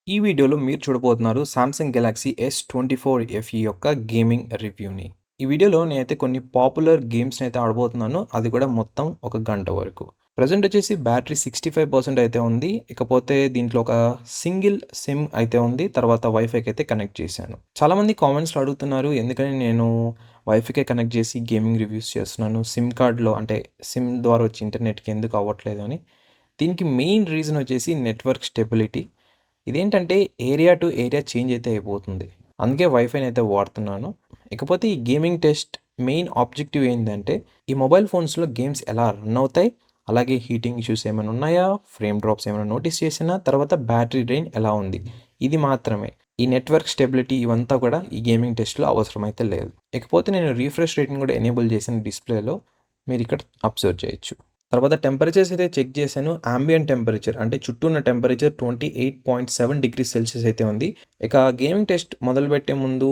ఈ వీడియోలో మీరు చూడబోతున్నారు సామ్సంగ్ గెలాక్సీ S24 FE యొక్క గేమింగ్ రివ్యూని. ఈ వీడియోలో నేనైతే కొన్ని పాపులర్ గేమ్స్‌ని అయితే ఆడబోతున్నాను. అది కూడా మొత్తం ఒక గంట వరకు. ప్రెజెంట్ వచ్చేసి బ్యాటరీ 65% అయితే ఉంది. ఇకపోతే దీంట్లో ఒక సింగిల్ సిమ్ అయితే ఉంది. తర్వాత వైఫైకి అయితే కనెక్ట్ చేశాను. చాలామంది కామెంట్స్‌లో అడుగుతున్నారు ఎందుకని నేను వైఫైకే కనెక్ట్ చేసి గేమింగ్ రివ్యూస్ చేస్తున్నాను. సిమ్ కార్డ్‌లో అంటే సిమ్ ద్వారా వచ్చే ఇంటర్నెట్‌కి ఎందుకు అవ్వట్లేదు అని. దీనికి మెయిన్ రీజన్ వచ్చేసి నెట్వర్క్ స్టెబిలిటీ. ఇదేంటంటే ఏరియా టు ఏరియా చేంజ్ అయితే అయిపోతుంది. అందుకే వైఫైనైతే వాడుతున్నాను. ఇకపోతే ఈ గేమింగ్ టెస్ట్ మెయిన్ ఆబ్జెక్టివ్ ఏందంటే, ఈ మొబైల్ ఫోన్స్‌లో గేమ్స్ ఎలా రన్ అవుతాయి? అలాగే హీటింగ్ ఇష్యూస్ ఏమైనా ఉన్నాయా? ఫ్రేమ్ డ్రాప్స్ ఏమైనా నోటీస్ చేశానా? తర్వాత బ్యాటరీ డ్రైన్ ఎలా ఉంది? ఇది మాత్రమే. ఈ నెట్వర్క్ స్టెబిలిటీ ఇవంతా కూడా ఈ గేమింగ్ టెస్ట్‌లో అవసరమైతే లేదు. ఇకపోతే నేను రిఫ్రెష్ రేట్‌ని కూడా ఎనేబుల్ చేశాను డిస్‌ప్లేలో. మీరిక్కడ అబ్జర్వ్ చేయొచ్చు. తర్వాత టెంపరేచర్స్ అయితే చెక్ చేశాను. యాంబియంట్ టెంపరేచర్ అంటే చుట్టూ ఉన్న టెంపరేచర్ 28.7 డిగ్రీస్ సెల్సియస్ అయితే ఉంది. ఇక గేమింగ్ టెస్ట్ మొదలుపెట్టే ముందు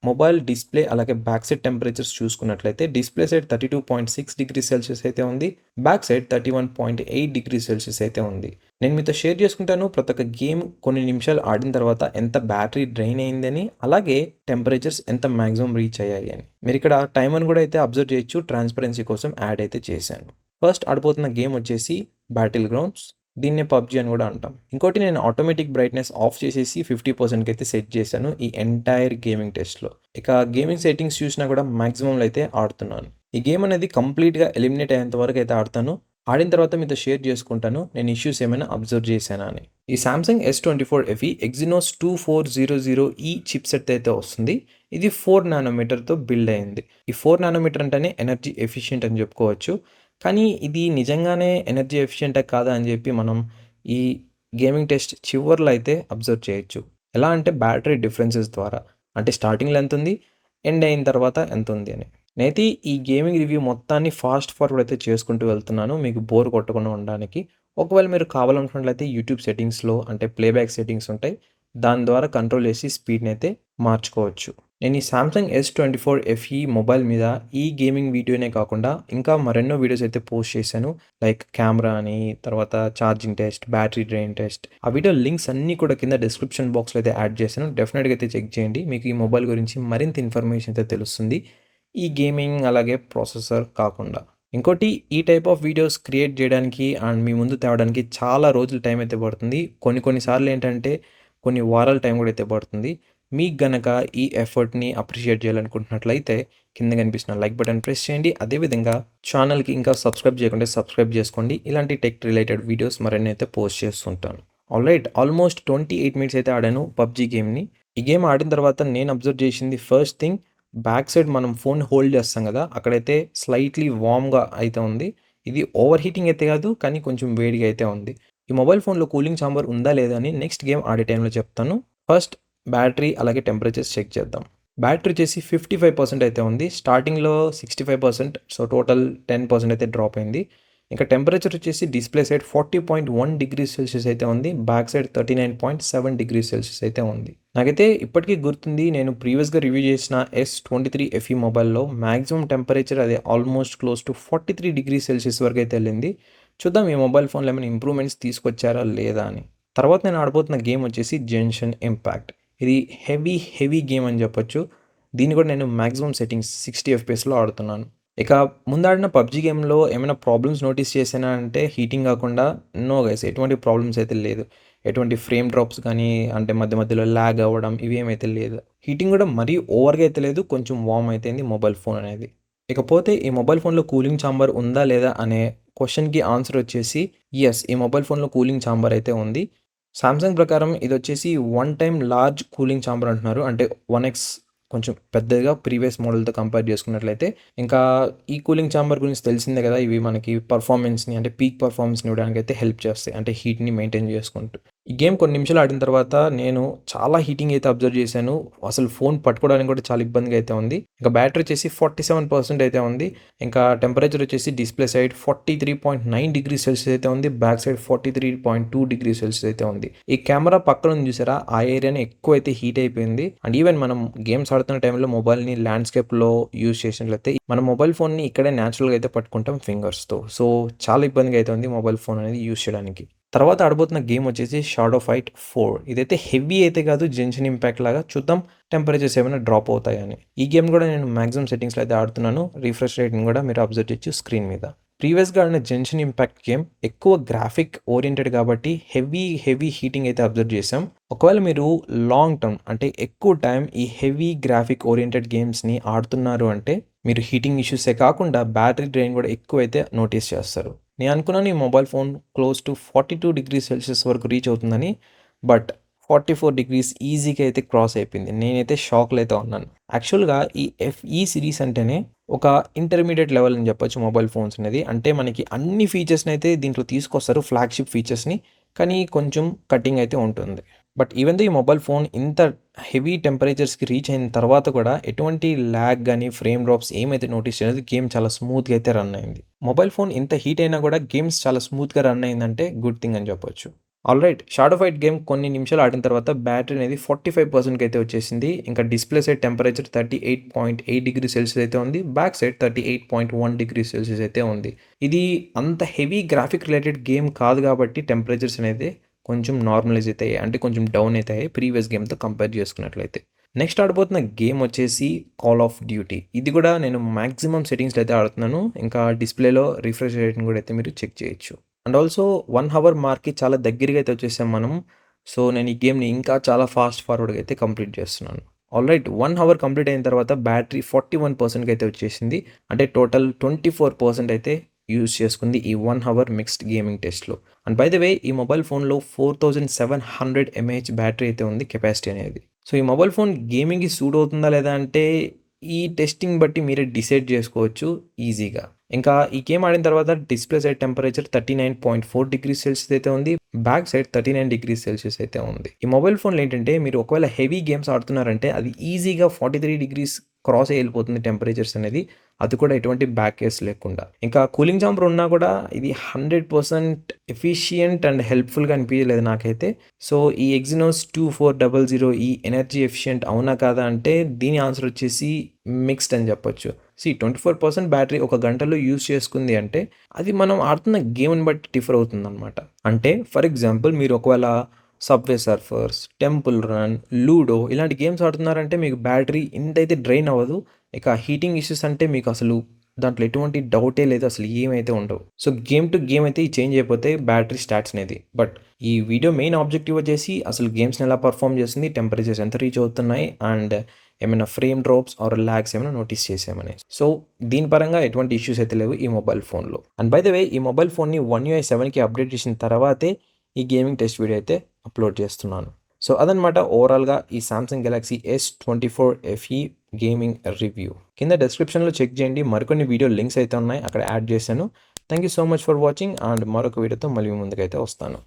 మొబైల్ డిస్‌ప్లే అలాగే బ్యాక్ సైడ్ టెంపరేచర్స్ చూసుకున్నట్లయితే డిస్‌ప్లే సైడ్ 32.6 డిగ్రీస్ సెల్సియస్ అయితే ఉంది. బ్యాక్ సైడ్ 31.8 డిగ్రీస్ సెల్సియస్ అయితే ఉంది. నేను మీతో షేర్ చేసుకుంటాను ప్రతి ఒక్క గేమ్ కొన్ని నిమిషాలు ఆడిన తర్వాత ఎంత బ్యాటరీ డ్రైన్ అయిందని, అలాగే టెంపరేచర్స్ ఎంత మాక్సిమం రీచ్ అయ్యాయి అని. మీరిక్కడ టైమర్‌ని కూడా అయితే అబ్జర్వ్ చేయొచ్చు. ట్రాన్స్‌పరెన్సీ కోసం యాడ్ అయితే చేశాను. ఫస్ట్ ఆడిపోతున్న గేమ్ వచ్చేసి బ్యాటిల్ గ్రౌండ్స్. దీన్నే పబ్‌జీ అని కూడా అంటాం. ఇంకోటి నేను ఆటోమేటిక్ బ్రైట్‌నెస్ ఆఫ్ చేసేసి 50%కి అయితే సెట్ చేశాను ఈ ఎంటైర్ గేమింగ్ టెస్ట్‌లో. ఇక గేమింగ్ సెట్టింగ్స్ చూసినా కూడా మాక్సిమంలో అయితే ఆడుతున్నాను. ఈ గేమ్ అనేది కంప్లీట్‌గా ఎలిమినేట్ అయ్యేంత వరకు అయితే ఆడతాను. ఆడిన తర్వాత మీతో షేర్ చేసుకుంటాను నేను ఇష్యూస్ ఏమైనా అబ్జర్వ్ చేశానా అని. ఈ Samsung S24 FE Exynos 2400E chipset అయితే వస్తుంది. ఇది 4 నానోమీటర్‌తో బిల్డ్ అయింది. ఈ 4 నానోమీటర్ అంటేనే ఎనర్జీ ఎఫిషియెంట్ అని చెప్పుకోవచ్చు. కానీ ఇది నిజంగానే ఎనర్జీ ఎఫిషియెంటా కాదా అని చెప్పి మనం ఈ గేమింగ్ టెస్ట్ చివర్లో అయితే అబ్జర్వ్ చేయొచ్చు. ఎలా అంటే బ్యాటరీ డిఫరెన్సెస్ ద్వారా. అంటే స్టార్టింగ్‌లో ఎంతుంది? ఎండ్ అయిన తర్వాత ఎంతుంది అని. నేనైతే ఈ గేమింగ్ రివ్యూ మొత్తాన్ని ఫాస్ట్ ఫార్వర్డ్ అయితే చేసుకుంటూ వెళ్తున్నాను. మీకు బోర్ కొట్టకుండా ఉండడానికి. ఒకవేళ మీరు కావాలనుకున్నట్లయితే యూట్యూబ్ సెట్టింగ్స్‌లో అంటే ప్లేబ్యాక్ సెట్టింగ్స్ ఉంటాయి. దాని ద్వారా కంట్రోల్ చేసి స్పీడ్‌నైతే మార్చుకోవచ్చు. నేను ఈ సామ్సంగ్ S24 FE మొబైల్ మీద ఈ గేమింగ్ వీడియోనే కాకుండా ఇంకా మరెన్నో వీడియోస్ అయితే పోస్ట్ చేశాను. లైక్ కెమెరా అని, తర్వాత charging test, battery drain test. ఆ వీడియో లింక్స్ అన్నీ కూడా కింద డిస్క్రిప్షన్ బాక్స్‌లో అయితే యాడ్ చేశాను. డెఫినెట్‌గా అయితే చెక్ చేయండి. మీకు ఈ మొబైల్ గురించి మరింత ఇన్ఫర్మేషన్ అయితే తెలుస్తుంది. ఈ గేమింగ్ అలాగే ప్రాసెసర్ కాకుండా. ఇంకోటి ఈ టైప్ ఆఫ్ వీడియోస్ క్రియేట్ చేయడానికి అండ్ మీ ముందు తేవడానికి చాలా రోజులు టైం అయితే పడుతుంది. కొన్ని సార్లు ఏంటంటే కొన్ని వారాల టైం కూడా అయితే పడుతుంది. మీకు గనక ఈ ఎఫర్ట్‌ని అప్రిషియేట్ చేయాలనుకుంటున్నట్లయితే కింద కనిపిస్తున్న లైక్ బటన్ ప్రెస్ చేయండి. అదేవిధంగా ఛానల్‌కి ఇంకా సబ్స్క్రైబ్ చేయకుంటే సబ్స్క్రైబ్ చేసుకోండి. ఇలాంటి టెక్ రిలేటెడ్ వీడియోస్ మరిన్ని అయితే పోస్ట్ చేస్తుంటాను. ఆల్రైట్ ఆల్మోస్ట్ 28 మినిట్స్ అయితే ఆడాను పబ్‌జీ గేమ్‌ని. ఈ గేమ్ ఆడిన తర్వాత నేను అబ్జర్వ్ చేసింది ఫస్ట్ థింగ్ బ్యాక్ సైడ్ మనం ఫోన్ హోల్డ్ చేస్తాం కదా! అక్కడైతే స్లైట్‌లీ వార్మ్‌గా అయితే ఉంది. ఇది ఓవర్ హీటింగ్ అయితే కాదు. కానీ కొంచెం వేడిగా అయితే ఉంది. ఈ మొబైల్ ఫోన్‌లో కూలింగ్ చాంబర్ ఉందా లేదా అని నెక్స్ట్ గేమ్ ఆడే టైంలో చెప్తాను. ఫస్ట్ బ్యాటరీ అలాగే టెంపరేచర్స్ చెక్ చేద్దాం. బ్యాటరీ వచ్చేసి 55% అయితే ఉంది. స్టార్టింగ్‌లో 65% సో టోటల్ 10% అయితే డ్రాప్ అయింది. ఇంకా టెంపరేచర్ వచ్చేసి డిస్‌ప్లే సైడ్ 40.1 డిగ్రీస్ సెల్సియస్ అయితే ఉంది. బ్యాక్ సైడ్ 39.7 డిగ్రీస్ సెల్సియస్ అయితే ఉంది. నాకైతే ఇప్పటికీ గుర్తుంది నేను ప్రీవియస్‌గా రివ్యూ చేసిన S23 FE మొబైల్‌లో మాక్సిమం టెంపరేచర్ అది almost close to 43 degrees Celsius వరకు అయితే వెళ్ళింది. చూద్దాం ఈ మొబైల్ ఫోన్‌లో ఏమైనా ఇంప్రూవ్‌మెంట్స్ తీసుకొచ్చారా లేదా అని. తర్వాత నేను ఆడబోతున్న గేమ్ వచ్చేసి జెన్షన్ ఇంపాక్ట్. ఇది హెవీ గేమ్ అని చెప్పొచ్చు. దీన్ని కూడా నేను మాక్సిమం సెట్టింగ్స్ 60 ఎఫ్‌పిఎస్‌లో ఆడుతున్నాను. ఇక ముందాడిన పబ్‌జీ గేమ్‌లో ఏమైనా ప్రాబ్లమ్స్ నోటీస్ చేశానా అంటే హీటింగ్ కాకుండా నో గైస్ ఎటువంటి ప్రాబ్లమ్స్ అయితే లేదు. ఎటువంటి ఫ్రేమ్ డ్రాప్స్ కానీ అంటే మధ్య మధ్యలో ల్యాగ్ అవ్వడం ఇవి ఏమైతే లేదు. హీటింగ్ కూడా మరీ ఓవర్‌గా అయితే లేదు. కొంచెం వార్మ్ అయితే అయింది మొబైల్ ఫోన్ అనేది. ఇకపోతే ఈ మొబైల్ ఫోన్‌లో కూలింగ్ చాంబర్ ఉందా లేదా అనే క్వెషన్‌కి ఆన్సర్ వచ్చేసి యెస్ ఈ మొబైల్ ఫోన్‌లో కూలింగ్ చాంబర్ అయితే ఉంది. సామ్సంగ్ ప్రకారం ఇదొచ్చేసి one time large cooling chamber అంటున్నారు. అంటే 1x కొంచెం పెద్దగా ప్రీవియస్ మోడల్‌తో కంపేర్ చేసుకున్నట్లయితే. ఇంకా ఈ కూలింగ్ చాంబర్ గురించి తెలిసిందే కదా! ఇవి మనకి పెర్ఫార్మన్స్‌ని అంటే పీక్ పెర్ఫార్మన్స్‌ని ఇవ్వడానికైతే హెల్ప్ చేస్తాయి. అంటే హీట్‌ని మెయింటైన్ చేసుకుంటూ. ఈ గేమ్ కొన్ని నిమిషాలు ఆడిన తర్వాత నేను చాలా హీటింగ్ అయితే అబ్జర్వ్ చేశాను. అసలు ఫోన్ పట్టుకోవడానికి కూడా చాలా ఇబ్బందిగా అయితే ఉంది. ఇంకా బ్యాటరీ వచ్చేసి 47% అయితే ఉంది. ఇంకా టెంపరేచర్ వచ్చేసి డిస్‌ప్లే సైడ్ 43.9 డిగ్రీస్ సెల్సియస్ అయితే ఉంది. బ్యాక్ సైడ్ 43.2 డిగ్రీస్ సెల్సియస్ అయితే ఉంది. ఈ కెమెరా పక్కన ఉంది చూసారా? ఆ ఏరియానే ఎక్కువైతే హీట్ అయిపోయింది. అండ్ ఈవెన్ మనం గేమ్స్ ఆడుతున్న టైంలో మొబైల్‌ని ల్యాండ్‌స్కేప్‌లో యూజ్ చేసినట్లయితే మన మొబైల్ ఫోన్‌ని ఇక్కడే నేచురల్‌గా అయితే పట్టుకుంటాం ఫింగర్స్‌తో. సో చాలా ఇబ్బందిగా అయితే ఉంది మొబైల్ ఫోన్ అనేది యూజ్ చేయడానికి. తర్వాత ఆడబోతున్న గేమ్ వచ్చేసి షాడో ఫైట్ 4. ఇదైతే హెవీ అయితే కాదు, జెన్షన్ ఇంపాక్ట్ లాగా. చూద్దాం టెంపరేచర్స్ ఏమైనా డ్రాప్ అవుతాయని. ఈ గేమ్ కూడా నేను మాక్సిమం సెట్టింగ్స్లో అయితే ఆడుతున్నాను. రిఫ్రెష్ రేటింగ్ కూడా మీరు అబ్జర్వ్ చేయొచ్చు స్క్రీన్ మీద. ప్రీవియస్గా ఆడిన జెన్షన్ ఇంపాక్ట్ గేమ్ ఎక్కువ గ్రాఫిక్ ఓరియంటెడ్ కాబట్టి హెవీ హీటింగ్ అయితే అబ్జర్వ్ చేసాం. ఒకవేళ మీరు లాంగ్ టర్మ్ అంటే ఎక్కువ టైం ఈ హెవీ గ్రాఫిక్ ఓరియంటెడ్ గేమ్స్ని ఆడుతున్నారు అంటే మీరు హీటింగ్ ఇష్యూసే కాకుండా బ్యాటరీ డ్రైన్ కూడా ఎక్కువైతే నోటీస్ చేస్తారు. నేను అనుకున్నాను ఈ mobile phone close to 42 degrees Celsius వరకు రీచ్ అవుతుందని, బట్ 44 డిగ్రీస్ ఈజీగా అయితే క్రాస్ అయిపోయింది. నేనైతే షాక్లో అయితే ఉన్నాను. యాక్చువల్గా ఈ సిరీస్ అంటేనే ఒక ఇంటర్మీడియట్ లెవెల్ అని చెప్పొచ్చు మొబైల్ ఫోన్స్ అనేది. అంటే మనకి అన్ని ఫీచర్స్ని అయితే దీంట్లో తీసుకొస్తారు, ఫ్లాగ్షిప్ ఫీచర్స్ని, కానీ కొంచెం కటింగ్ అయితే ఉంటుంది. బట్ ఈవెన్ దో ఈ మొబైల్ ఫోన్ ఇంత హెవీ టెంపరేచర్స్కి రీచ్ అయిన తర్వాత కూడా ఎటువంటి ల్యాగ్ కానీ ఫ్రేమ్ డ్రాప్స్ ఏమైతే నోటీస్ చేయలేదు. గేమ్ చాలా స్మూత్గా అయితే రన్ అయింది. మొబైల్ ఫోన్ ఇంత హీట్ అయినా కూడా గేమ్స్ చాలా స్మూత్గా రన్ అయిందంటే గుడ్ థింగ్ అని చెప్పొచ్చు. ఆల్రైట్, షాడో ఫైట్ గేమ్ కొన్ని నిమిషాలు ఆడిన తర్వాత బ్యాటరీ అనేది 45% అయితే వచ్చేసింది. ఇంకా display side temperature 38.8 degree Celsius అయితే ఉంది. బ్యాక్ సైడ్ 38.1 డిగ్రీ సెల్సియస్ అయితే ఉంది. ఇది అంత హెవీ గ్రాఫిక్ రిలేటెడ్ గేమ్ కాదు కాబట్టి టెంపరేచర్స్ అనేది కొంచెం నార్మలైజ్ అవుతాయి, అంటే కొంచెం డౌన్ అవుతాయి ప్రీవియస్ గేమ్తో కంపేర్ చేసుకున్నట్లయితే. నెక్స్ట్ ఆడబోతున్న గేమ్ వచ్చేసి కాల్ ఆఫ్ డ్యూటీ. ఇది కూడా నేను మ్యాక్సిమం సెట్టింగ్స్లో అయితే ఆడుతున్నాను. ఇంకా డిస్ప్లేలో రిఫ్రెష్ రేటింగ్ కూడా అయితే మీరు చెక్ చేయొచ్చు. అండ్ ఆల్సో 1 అవర్ మార్క్కి చాలా దగ్గరగా అయితే వచ్చేసాం మనం. సో నేను ఈ గేమ్ని ఇంకా చాలా ఫాస్ట్ ఫార్వర్డ్గా అయితే కంప్లీట్ చేస్తున్నాను. ఆల్రైట్, 1 అవర్ కంప్లీట్ అయిన తర్వాత బ్యాటరీ 41%కి అయితే వచ్చేసింది. అంటే టోటల్ 24% అయితే యూజ్ చేసుకుంది ఈ 1 అవర్ మిక్స్డ్ గేమింగ్ టెస్ట్లో. అండ్ బై ద వే ఈ మొబైల్ ఫోన్లో 4700 mAh బ్యాటరీ అయితే ఉంది కెపాసిటీ అనేది. సో ఈ మొబైల్ ఫోన్ గేమింగ్కి సూట్ అవుతుందా లేదా అంటే ఈ టెస్టింగ్ బట్టి మీరే డిసైడ్ చేసుకోవచ్చు ఈజీగా. ఇంకా ఈ గేమ్ ఆడిన తర్వాత display side temperature 39.4 degrees Celsius అయితే ఉంది. బ్యాక్ సైడ్ 39 డిగ్రీస్ సెల్సియస్ అయితే ఉంది. ఈ మొబైల్ ఫోన్లో ఏంటంటే మీరు ఒకవేళ హెవీ గేమ్స్ ఆడుతున్నారంటే అది ఈజీగా 43 డిగ్రీస్ క్రాస్ వెళ్ళిపోతుంది టెంపరేచర్స్ అనేది. అది కూడా ఎటువంటి బ్యాక్ కేస్ లేకుండా. ఇంకా కూలింగ్ చాంబర్ ఉన్నా కూడా ఇది 100% ఎఫిషియంట్ అండ్ హెల్ప్ఫుల్గా అనిపించలేదు నాకైతే. సో ఈ ఎగ్జినోస్ 2400 ఈ ఎనర్జీ ఎఫిషియంట్ అవునా కాదా అంటే దీని ఆన్సర్ వచ్చేసి మిక్స్డ్ అని చెప్పొచ్చు. 24% బ్యాటరీ ఒక గంటలో యూజ్ చేసుకుంది అంటే అది మనం ఆడుతున్న గేమ్ని బట్టి డిఫర్ అవుతుంది అనమాట. అంటే ఫర్ ఎగ్జాంపుల్ మీరు ఒకవేళ subway Surfers, temple run, ludo ఇలాంటి గేమ్స్ ఆడుతున్నారంటే మీకు బ్యాటరీ ఇంతైతే డ్రైన్ అవ్వదు. ఇక హీటింగ్ ఇష్యూస్ అంటే మీకు అసలు దాంట్లో ఎటువంటి డౌటే లేదు, అసలు ఏమైతే ఉండవు. సో గేమ్ టు గేమ్ అయితే ఈ చేంజ్ అయిపోతే బ్యాటరీ స్టాట్స్ అనేది. బట్ ఈ వీడియో మెయిన్ ఆబ్జెక్టివ్ వచ్చేసి అసలు గేమ్స్ని ఎలా పర్ఫామ్ చేస్తుంది, టెంపరేచర్స్ ఎంత రీచ్ అవుతున్నాయి, అండ్ ఏమైనా ఫ్రేమ్ డ్రాప్స్ ఆర్ ల్యాగ్స్ ఏమైనా నోటీస్ చేసామని. సో దీని పరంగా ఎటువంటి ఇష్యూస్ అయితే లేవు ఈ మొబైల్ ఫోన్లో. అండ్ బై ద వే ఈ మొబైల్ ఫోన్ని One UI 7కి అప్డేట్ చేసిన తర్వాతే ఈ గేమింగ్ టెస్ట్ వీడియో అయితే అప్లోడ్ చేస్తున్నాను. సో అదనమాట ఓవరాల్గా ఈ Samsung Galaxy S24 FE gaming review. కింద డిస్క్రిప్షన్లో చెక్ చేయండి, మరికొన్ని వీడియో లింక్స్ అయితే ఉన్నాయి, అక్కడ యాడ్ చేశాను. Thank you so much for watching, and మరొక వీడియోతో మళ్ళీ ముందుకైతే వస్తాను.